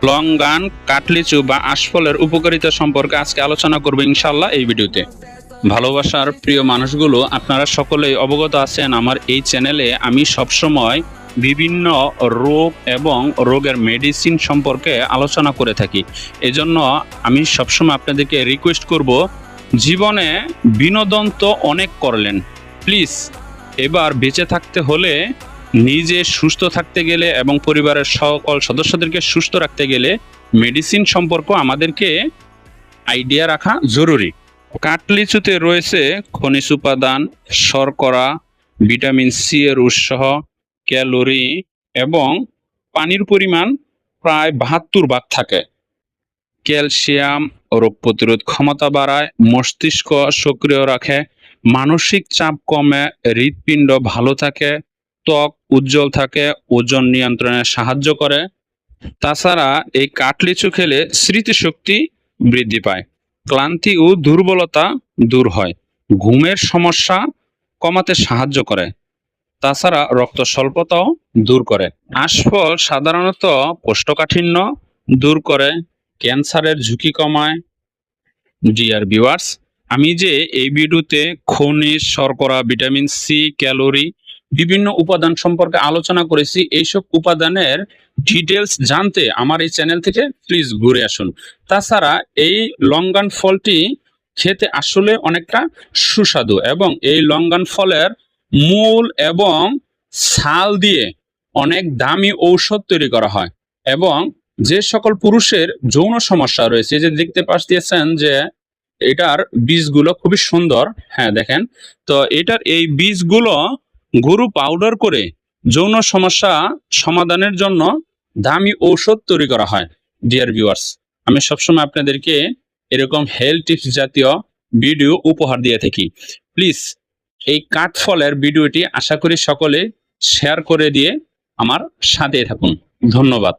Longan, কাঠলিচু বা আশফলের উপকারিতা সম্পর্কে আজকে আলোচনা করব ইনশাআল্লাহ এই ভিডিওতে। ভালোবাসার প্রিয় মানুষগুলো, আপনারা সকলেই অবগত আছেন আমার এই চ্যানেলে আমি সবসময় বিভিন্ন রোগ এবং রোগের মেডিসিন সম্পর্কে আলোচনা করে থাকি। এজন্য আমি সবসময় আপনাদেরকে রিকোয়েস্ট করব, জীবনে বিনোদন তো অনেক করলেন, প্লিজ এবার বেঁচে থাকতে হলে, নিজে সুস্থ থাকতে গেলে এবং পরিবারের সকল সদস্যদেরকে সুস্থ রাখতে গেলে মেডিসিন সম্পর্ক আমাদেরকে আইডিয়া রাখা জরুরি। কাঠলিচুতে রয়েছে খনিজ উপাদান, শর্করা, ভিটামিন সি এর উৎস, ক্যালোরি এবং পানির পরিমাণ প্রায় 72 ভাগ থাকে। ক্যালসিয়াম রোগ প্রতিরোধ ক্ষমতা বাড়ায়, মস্তিষ্ক সক্রিয় রাখে, মানসিক চাপ কমে, হৃৎপিণ্ড ভালো থাকে, ত্বক উজ্জ্বল থাকে, ওজন নিয়ন্ত্রণে সাহায্য করে। তাছাড়া এই কাঠলিচু খেলে স্মৃতিশক্তি বৃদ্ধি পায়, ক্লান্তি ও দুর্বলতা দূর হয়, ঘুমের সমস্যা কমাতে সাহায্য করে, তাছাড়া রক্ত স্বল্পতাও দূর করে। আশফল সাধারণত কোষ্ঠকাঠিন্য দূর করে, ক্যান্সারের ঝুঁকি কমায়। ডিয়ার ভিউয়ার্স, আমি যে এই ভিডিওতে খনিজ, শর্করা, ভিটামিন সি, ক্যালোরি, বিভিন্ন উপাদান সম্পর্কে আলোচনা করেছি, এইসব উপাদানের ডিটেলস জানতে আমার এই চ্যানেল থেকে প্লিজ ঘুরে আসুন। তাছাড়া এই লঙ্গান ফলটি খেতে আসলে অনেকটা সুস্বাদু এবং এই লঙ্গান ফলের মূল এবং ছাল দিয়ে অনেক দামি ঔষধ তৈরি করা হয়। এবং যে সকল পুরুষের যৌন সমস্যা রয়েছে, যে দেখতে পাচ্ছেন যে এটার বীজগুলো খুবই সুন্দর, হ্যাঁ দেখেন, তো এটার এই বীজগুলো গরু পাউডার করে যৌন সমস্যা সমাধানের জন্য দামি ঔষধ তৈরি করা হয়। ডিয়ার ভিউয়ার্স, আমি সবসময় আপনাদেরকে এরকম হেলথ টিপস জাতীয় ভিডিও উপহার দিয়ে থাকি। প্লিজ এই কাঠফলের ভিডিওটি আশা করি সকলে শেয়ার করে দিয়ে আমার সাথে থাকুন। ধন্যবাদ।